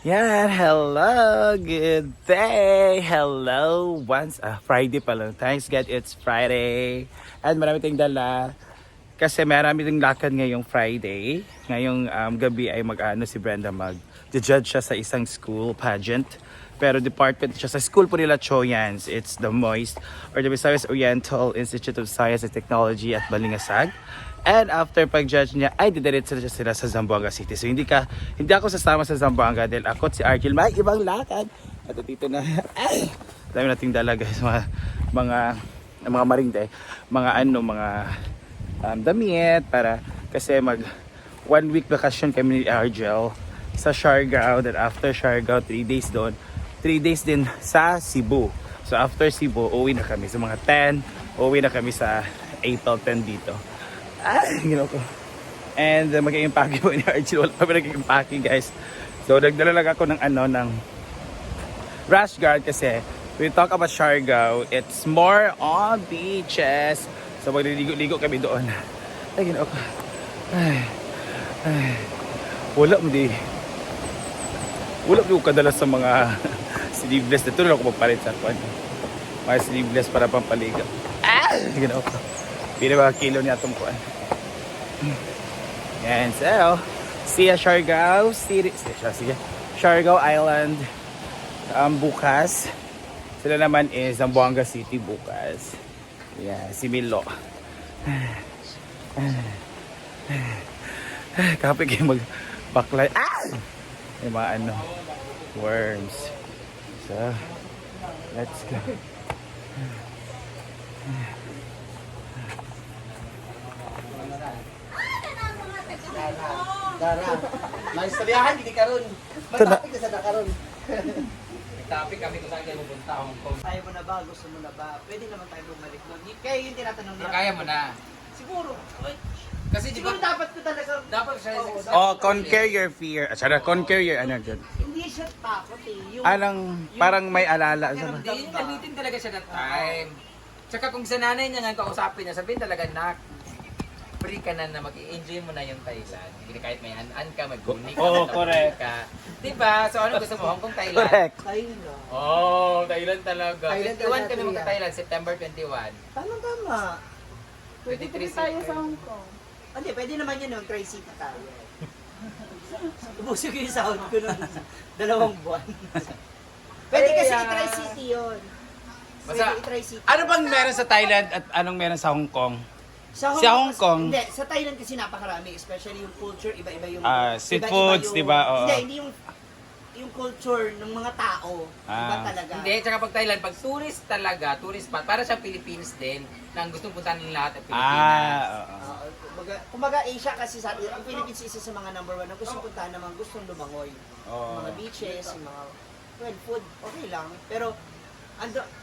Yan, hello, good day, hello, Friday pa lang, thanks God it's Friday, and marami tayong dala, kasi marami tayong lakad ngayong Friday, ngayong gabi ay mag-ano si Brenda mag-judge siya sa isang school pageant, pero department siya sa school po nila Choyans, it's the MOIST, or the Visayas Oriental Institute of Science and Technology at Balingasag. And after pag-judge niya, ay didiretso na sila sa Zamboanga City. So hindi ako sasama sa Zamboanga dahil ako at si Argel may ibang lakad. At dito na, ay, dami nating dala guys, mga marinde, mga damit para kasi mag 1 week vacation kami ni Argel sa Siargao. Then after Siargao, 3 days doon. 3 days din sa Cebu. So after Cebu, uwi na kami. So mga 10, uwi na kami sa April 10 dito. Ko. And mag-i-impake po ni Archie. Wala pa nag-i-impake guys. So nagdala lang ako ng rash guard kasi we talk about Siargao. It's more on beaches. So magliligo-ligo kami doon. Ay, ko. Wala mo kadala sa mga sleeveless. Ito na ako magpalit sa kwan. Mga sleeveless para pampaligo. Ko. Pili ba kilo niya itong kuan. Yan, so see ya Siargao City. Siargao Island bukas. Sila naman is Zamboanga City bukas. Yeah, si Milo. Kapag kayo magbaklay. May mga worms. So, let's go. Dara. May istoryahan hindi karon. Matapik na sa karon. Topic kami kung saan kayo pupunta Hong Kong. Kaya mo na ba? Gusto mo na ba? Pwede naman tayo bumalik doon. Kaya yung tinatanong Pero nila. kaya mo na. Siguro. Kasi di Siguro ba, dapat ko talaga. dapat siya Oo, Oh, conquer your fear. Conquer your dyan. Hindi siya takot eh. Yung, Parang may alala. hindi yung gamitin talaga siya that time. Tsaka kung sa nanay niya nga kausapin niya, sabihin talaga na free ka na mag-enjoy mo na yung Thailand. Hindi kahit may an ka, mag-guni ka, Oo, mag-guni correct. ka. Diba? So ano gusto mo? Hong Kong, Thailand? Correct. Thailand. Oh, Thailand talaga. Thailand 21 kami talaga, magka-Thailand, September 21. Tama. Pwede 23 tayo sa Hong Kong. Hindi, pwede naman yun yung Tri-City tayo. Ubusog yung sahod ko ng 2 buwan. Pwede kasi i-Tri-City yun. Pwede Basta, i-Tri-City. Ano bang meron sa Thailand at anong meron sa Hong Kong? Sa Hong Kong? Hindi, sa Thailand kasi napakarami, especially yung culture, iba-iba yung Street iba-iba foods, yung- di ba? Oo. Hindi yung culture ng mga tao, iba talaga. Hindi, tsaka pag Thailand, pag tourist talaga, tourist spot, para sa Philippines din, na ang gustong puntahan ng lahat ay Pilipinas. Oo. Kumbaga Asia kasi sa ang Philippines isa sa mga number 1 na gustong puntahan naman, gustong lumangoy. Oo. Mga beaches, yung mga food, okay lang. Pero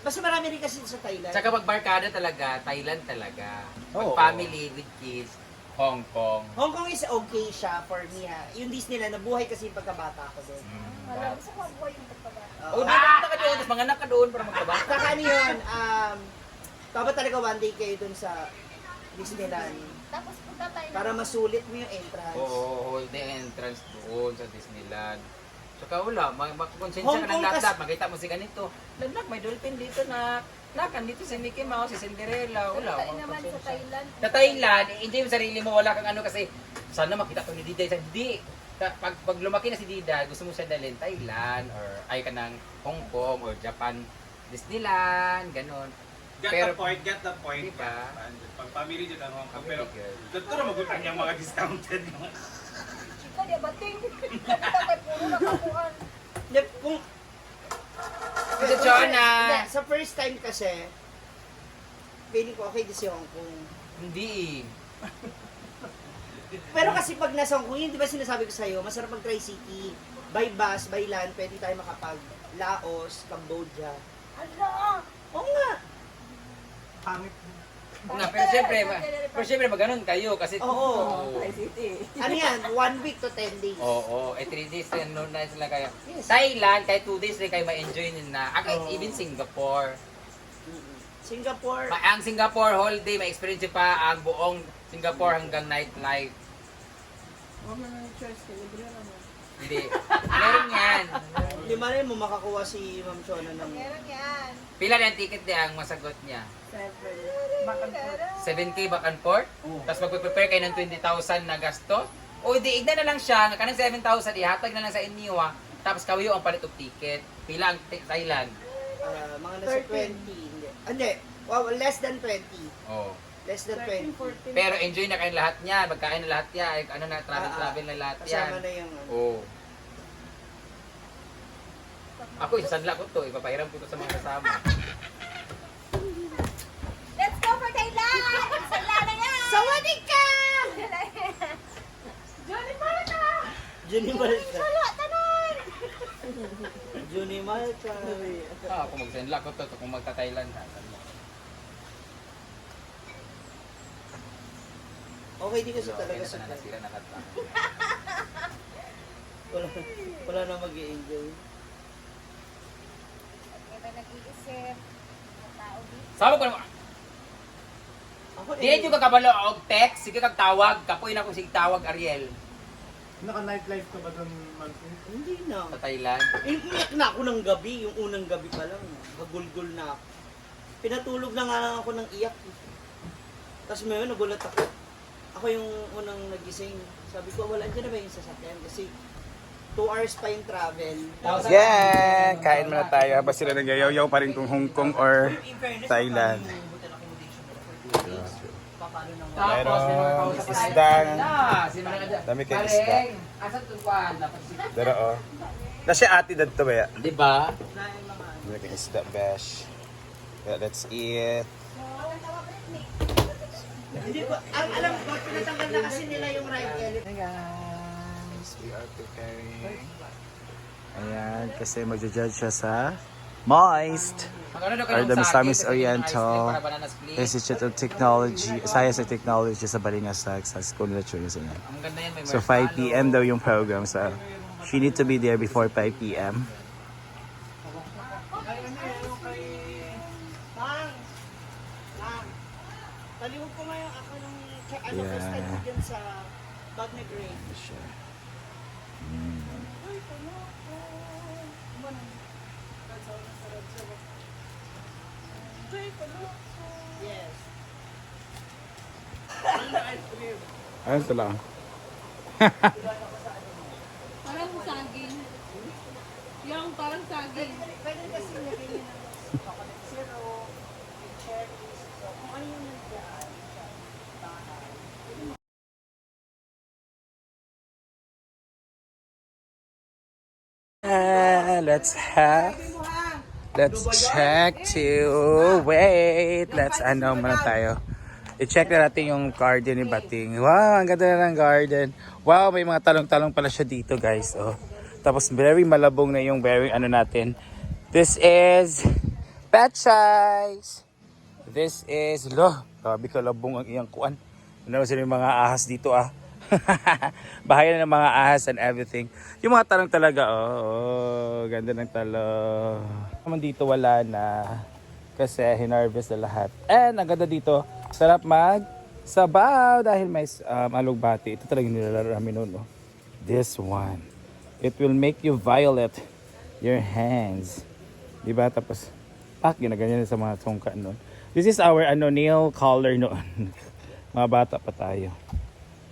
basta marami rin kasi sa Thailand. Tsaka pag barkada talaga, Thailand talaga. Pag Oo. family with kids, Hong Kong. Hong Kong is okay siya for me ha. Yung Disneyland, nabuhay kasi yung pagkabata ko doon. Alam, gusto ko mabuhay yung pagkabata. Oh, pumunta ka doon, tapos mga anak ka doon para magkabata. Saka ano yun, dapat talaga one day kayo dun sa Disneyland Tapos punta tayo para masulit mo yung entrance. Oo, whole day entrance doon sa Disneyland. Tsaka wala, makakonsensya Hong ka Kong ng lahat, kasi- makita mo si ganito. Lanak, may dolphin dito na. Nakan dito si Mickey Mouse, si Cinderella, wala. Tayo naman sa Thailand. Sa Thailand, enjoy mo sarili mo, wala kang ano kasi sana makita ko ni Diday. Hindi. Pag lumaki na si Diday, gusto mo siya dalhin Thailand or ay ka ng Hong Kong or Japan, Disneyland, ganon. Get Pero- the point. Diba? Pag family dyan ang Hong Kong. Pero Very good. dito na magutan yung mga discounted. Chika, di bating. Kita tayo puro nakakuhan. Hindi, kung... Kasi Jonah. Hindi, sa first time kasi, feeling ko okay din si Hong Kong. Hindi. Pero kasi pag nasa Hong Kong, yun di ba sinasabi ko sa'yo, masarap mag Tri-City. By bus, by land, pwede tayo makapag Laos, Cambodia. Ala! Oo nga. Nga, pero siyempre mag-ganon kayo kasi Oo. City. Ano yan? 1 week to 10 days. Oo, 3 days rin, no, nice lang kayo. Yes. Thailand, kahit 2 days rin kayo ma-enjoy nyo na. Oo. Even Singapore. Singapore. Ang Singapore whole day, ma-experience nyo pa ang buong Singapore hanggang nightlife. Huwag na choice ka, libre naman. Hindi. Meron yan. malay mo makakuha si Ma'am Shona ng Meron yan. Pila na yung ticket niya ang masagot niya? 7K back and forth? Tapos magpe-prepare kayo ng 20,000 na gasto? O di, igna na lang siya, nga kanang 7,000, ihatag na lang sa inyo tapos kayo ang palit og ticket. Pila ang Thailand? mga nasa 20. Hindi. Wow, less than 20. Oh. Less than 20. Pero enjoy na kayo lahat niya, magkain na lahat yan, ano na, travel na lahat yan. Kasama na yung ano. Oo. Ako, isasadla ko to, ipapahiram ko to sa mga kasama. Let's go for Thailand! Sala na yan! Sawadee ka! Johnny Marta! Juni Malta. Sala, tanan! Juni Malta. Ako magsadla ko to, kung magta-Thailand ha. Okay, di kasi talaga sa sa nasira na kanta. wala na mag-i-enjoy. Iba nag-iisip. Ang tao dito. Sabi ko naman, Ako di nyo kakabalo og text, sige kag tawag, kapoy na ko sige tawag Ariel. Naka-nightlife ka ba doon, Mansi? Hindi na. Sa Thailand. Iyak na ako ng gabi, yung unang gabi pa lang. Hagulgul na ako. Pinatulog na nga lang ako ng iyak. Tapos ngayon, nagulat ako. Ako yung unang nagising. Sabi ko, wala dyan na ba yung sasakyan? Kasi 2 hours pa yung travel. Yeah! Kain muna tayo. Habang sila nagyayaw pa rin kung Hong Kong or In fairness, Thailand. paano yung hotel accommodation nila for 2 days? Paano nang Tapos, may mga kausap Meron na isda. sino na dyan? Dami kayong Paring, isda. asan tuwan? Dapat si... Pero oh. Nasi ati dito ba ya? Di ba? Dami kayong isda, besh. Yeah, let's eat. Hindi ko, alam ko, pinatanggal na kasi nila yung right element. Hey guys, we are preparing. Ayan, kasi magja-judge siya sa Moist. Or the Misamis Oriental Institute of Technology, Science and Technology sa Balingasag sa school nila Chuyo sa yan. Ang ganda yan, may So 5 p.m. daw yung program. So she need to be there before 5 p.m. Taliwog ko ngayon ako nung Yeah. first time ko dyan sa Bagna Grade. Yes. Ayun ito lang. Parang saging. Yung parang saging. Pwede kasi lagay nyo ng coconut syrup, with cherries, so kung ano yung nandiyan. Let's check to wait. Let's ano muna tayo. I-check na natin yung garden ni Bating. Wow, ang ganda na ng garden. Wow, may mga talong-talong pala siya dito, guys. Oh. Tapos very malabong na yung very ano natin. This is Petchais. This is grabe ka labong ang iyang kuan. Ano sila yung mga ahas dito ah. Bahayan ng mga ahas and everything. Yung mga talong talaga, ganda ng talong. Naman dito wala na kasi hinarvest na lahat. And ang ganda dito, sarap mag-sabaw dahil may alugbati. Ito talaga nilalaro namin noon. No? This one. It will make you violet your hands. Diba? Tapos, ginaganyan sa mga tungka noon. This is our nail color noon. Mga bata pa tayo.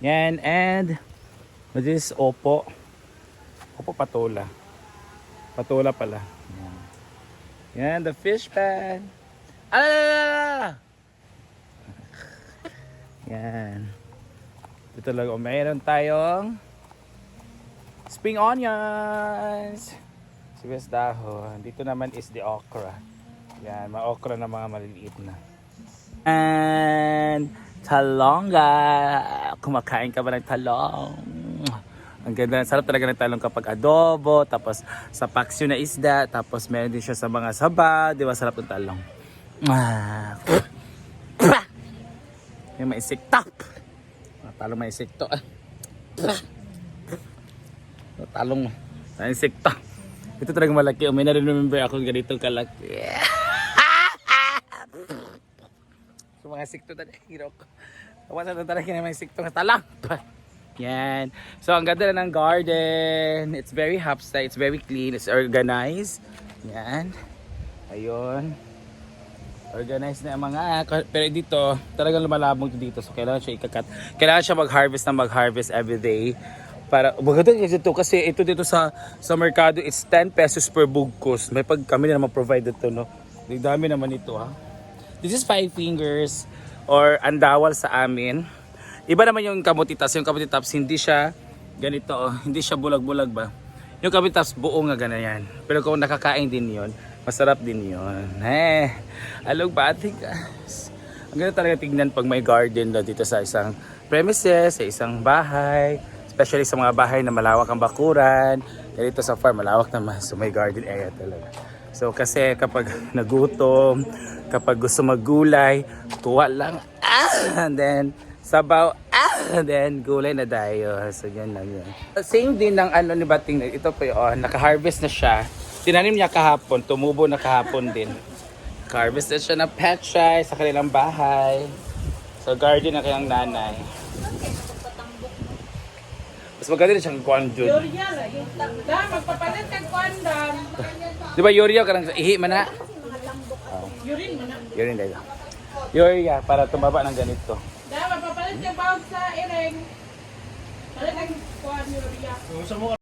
Yan, and this is opo. Opo patola. Patola pala. Yan, the fish pan. Yan. Ito talaga, mayroon tayong spring onions. Sibuyas dahon. Dito naman is the okra. Yan, mga okra na mga maliliit na. And talongga. Kumakain ka ba ng talong? Ang ganda. Sarap talaga ng talong kapag adobo. Tapos sa paksyo na isda. Tapos meron din siya sa mga sabaw. Di ba? Sarap ng talong. Yung maisikto. Talong maisikto. Talong maisikto. Ito talaga malaki. May na-remember ako ganitong kalaki. So mga sikto na hirok. Tawasan na talaga na may sikto na talang. Yan. So, ang ganda na ng garden. It's very hapsay. It's very clean. It's organized. Yan. Ayun. Organized na ang mga. Pero dito, talagang lumalabong dito. So, kailangan siya ikakat. Kailangan siya mag-harvest everyday. Para, maganda kasi ito dito sa merkado, it's 10 pesos per bugkos. May kami na naman provide ito, no? Ang dami naman ito, ha? This is 5 fingers or andawal sa amin. Iba naman yung kamutitas. Yung kamutitas hindi siya ganito, oh. Hindi siya bulag-bulag ba? Yung kamutitas buo nga ganyan. Pero kung nakakain din yon, masarap din yon. Alog ba ating guys? Ang ganda talaga tignan pag may garden na dito sa isang premises, sa isang bahay. Especially sa mga bahay na malawak ang bakuran. Dito sa farm, malawak naman. So may garden area talaga. So kasi kapag nagutom, kapag gusto maggulay, tuwa lang. And then sabaw, and then gulay na tayo. So yan lang yun. Same din ng ano ni Bating. Ito po yun, naka-harvest na siya. Tinanim niya kahapon, tumubo na kahapon din. Naka-harvest na siya ng petchay sa kanilang bahay. So garden na kayang nanay. Mas maganda rin siyang kuwan dun. Magpapalit kang kondom. Di ba Yoria ka nang ihi man na? Yurin mo na. Yorin dahil. Yoria, para tumaba ng ganito. Magpapalit kang bawag sa ireng. Palit ang kuwan, Yuria. Gusto mo